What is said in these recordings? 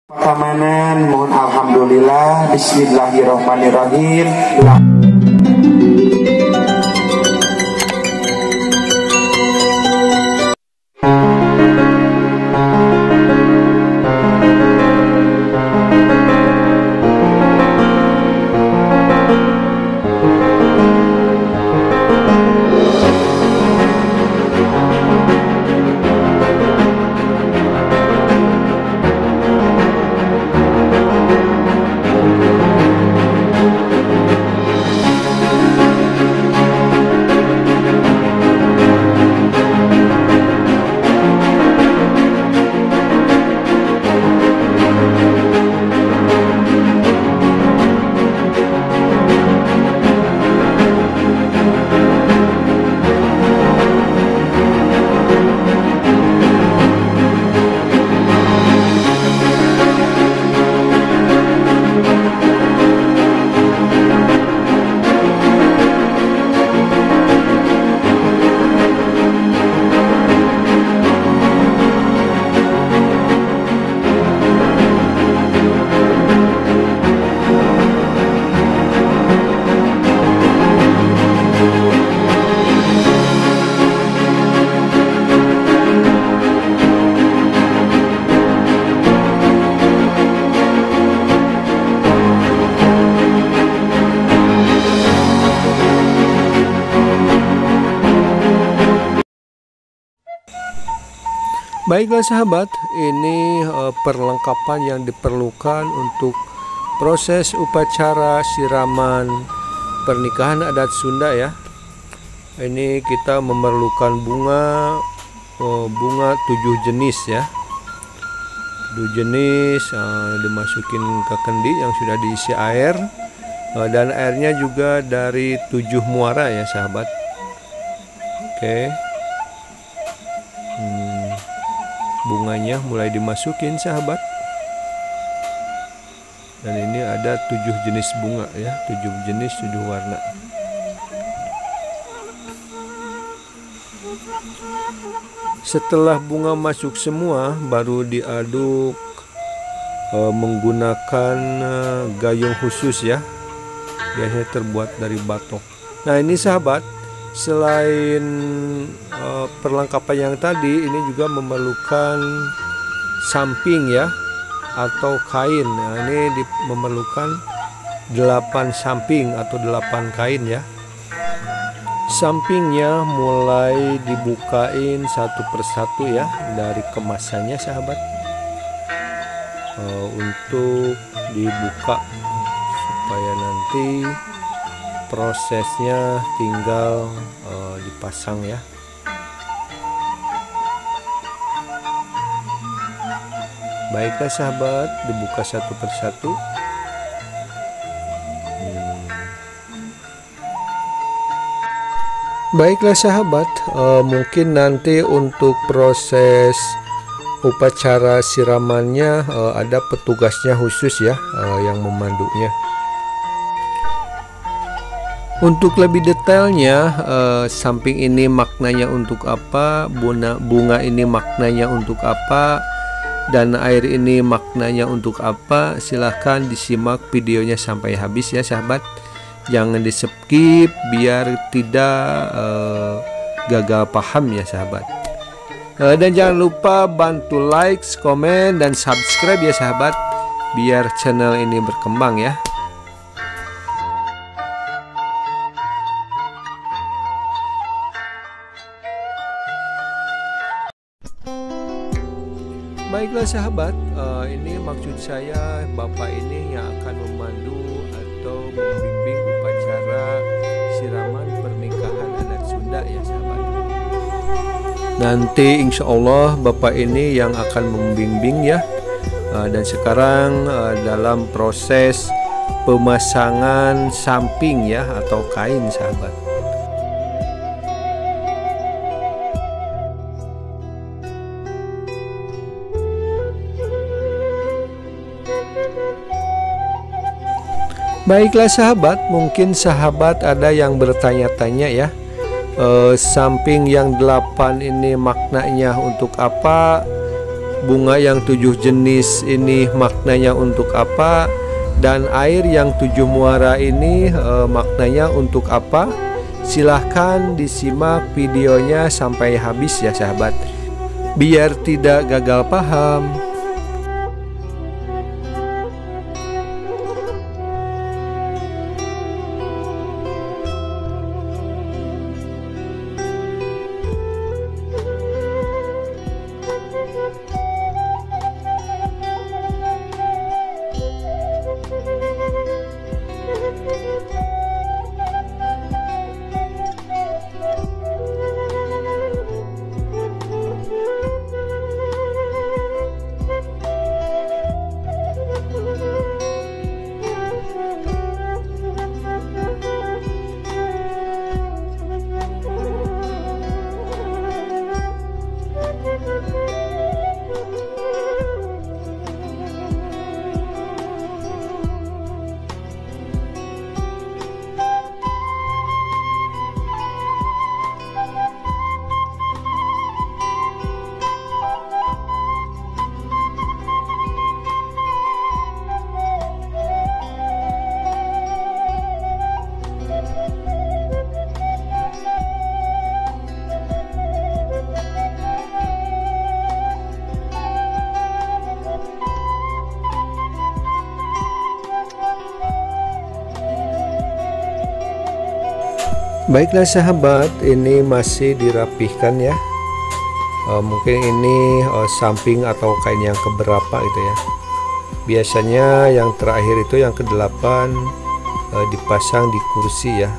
Keamanan, mohon alhamdulillah, bismillahirrahmanirrahim. Baiklah sahabat, ini perlengkapan yang diperlukan untuk proses upacara siraman pernikahan adat Sunda ya. Ini kita memerlukan bunga 7 jenis ya. 7 jenis dimasukin ke kendi yang sudah diisi air, dan airnya juga dari 7 muara ya sahabat. Oke. Bunganya mulai dimasukin sahabat, dan ini ada 7 jenis bunga ya, 7 jenis 7 warna. Setelah bunga masuk semua, baru diaduk menggunakan gayung khusus ya, biasanya terbuat dari batok. Nah ini sahabat, selain perlengkapan yang tadi, ini juga memerlukan samping ya, atau kain. Nah ini memerlukan 8 samping atau 8 kain ya. Sampingnya mulai dibukain satu persatu ya, dari kemasannya sahabat, untuk dibuka supaya nanti prosesnya tinggal dipasang ya. Baiklah sahabat, dibuka satu persatu. Baiklah sahabat, mungkin nanti untuk proses upacara siramannya ada petugasnya khusus ya, yang memandunya. Untuk lebih detailnya, samping ini maknanya untuk apa, bunga ini maknanya untuk apa, dan air ini maknanya untuk apa, silahkan disimak videonya sampai habis ya sahabat. Jangan di skip biar tidak gagal paham ya sahabat. Dan jangan lupa bantu like, komen, dan subscribe ya sahabat, biar channel ini berkembang ya. Baiklah sahabat, ini maksud saya bapak ini yang akan memandu atau membimbing upacara siraman pernikahan adat Sunda ya sahabat. Nanti insya Allah bapak ini yang akan membimbing ya. Dan sekarang dalam proses pemasangan samping ya, atau kain sahabat. Baiklah sahabat, mungkin sahabat ada yang bertanya-tanya ya, samping yang 8 ini maknanya untuk apa, bunga yang 7 jenis ini maknanya untuk apa, dan air yang 7 muara ini maknanya untuk apa. Silahkan disimak videonya sampai habis ya sahabat, biar tidak gagal paham. Baiklah sahabat, ini masih dirapihkan ya. Mungkin ini samping atau kain yang keberapa gitu ya. Biasanya yang terakhir itu yang ke-8 dipasang di kursi ya.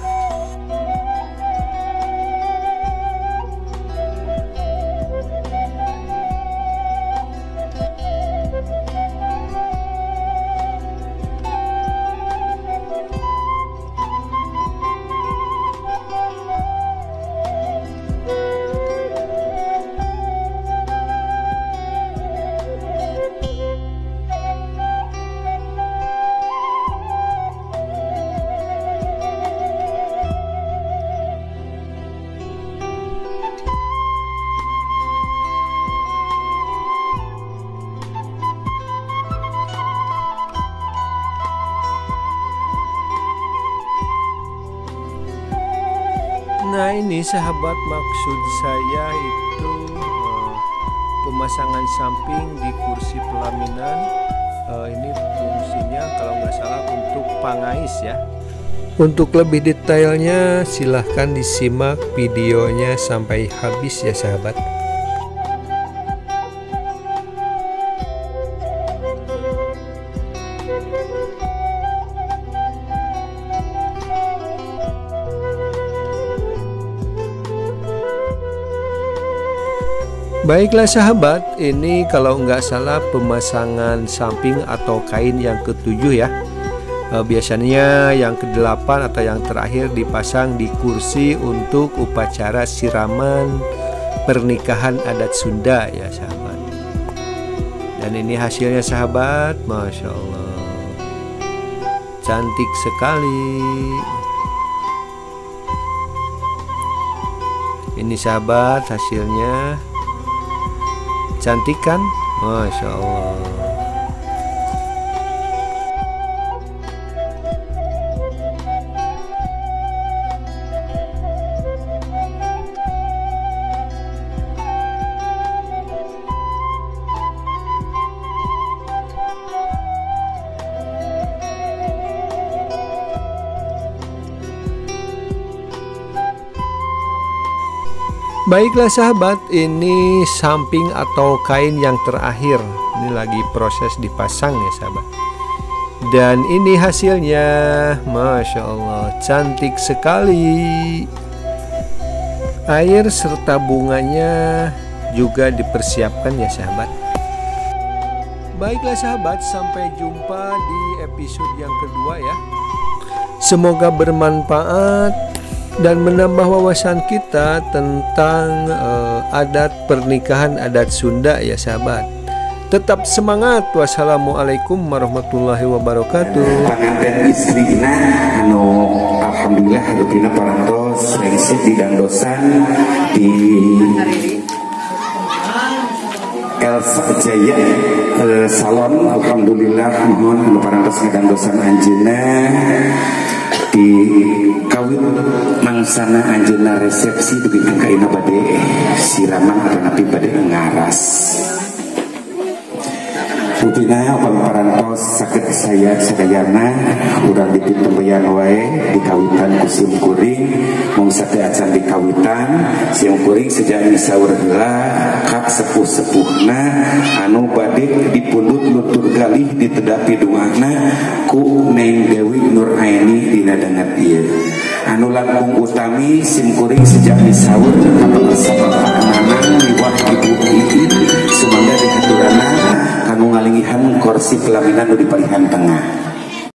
Nah ini sahabat, maksud saya itu pemasangan samping di kursi pelaminan. Ini fungsinya kalau nggak salah untuk pangais ya. Untuk lebih detailnya silahkan disimak videonya sampai habis ya sahabat. Baiklah sahabat, ini kalau nggak salah pemasangan samping atau kain yang ke-7 ya. Biasanya yang ke-8 atau yang terakhir dipasang di kursi untuk upacara siraman pernikahan adat Sunda ya sahabat. Dan ini hasilnya sahabat, Masya Allah, cantik sekali. Ini sahabat hasilnya. Cantik kan? Masya Allah. Baiklah sahabat, ini samping atau kain yang terakhir. Ini lagi proses dipasang ya sahabat. Dan ini hasilnya, Masya Allah, cantik sekali. Air serta bunganya juga dipersiapkan ya sahabat. Baiklah sahabat, sampai jumpa di episode yang kedua ya. Semoga bermanfaat dan menambah wawasan kita tentang adat pernikahan adat Sunda ya sahabat. Tetap semangat. Wassalamualaikum warahmatullahi wabarakatuh. Panganten istrina anu alhamdulillah hadupina parantos rengsih di dandosan di Elsa Jaya Salon, alhamdulillah mohon parantos ngadandosan anjeunna di kawin mangsana anjeunna resepsi dugi kaina bade siraman atau napi bade ngaras. Putina parantos sakit saya sadayana urang dipitembeyan wae dikawitan ku sim kuring mung sate acan dikawitan sim kuring sejak saur heula ka sepuh-sepuhna anu bade dipundut nutur galih ditedapi doana ku Neng Dewi Nur Aini dina dangat ieu anu langkung utami sim kuring sejak saur kapal nanang liwat ibu iin sumangga dihaturana kanu ngalingihan kursi pelaminan nu di palihan tengah.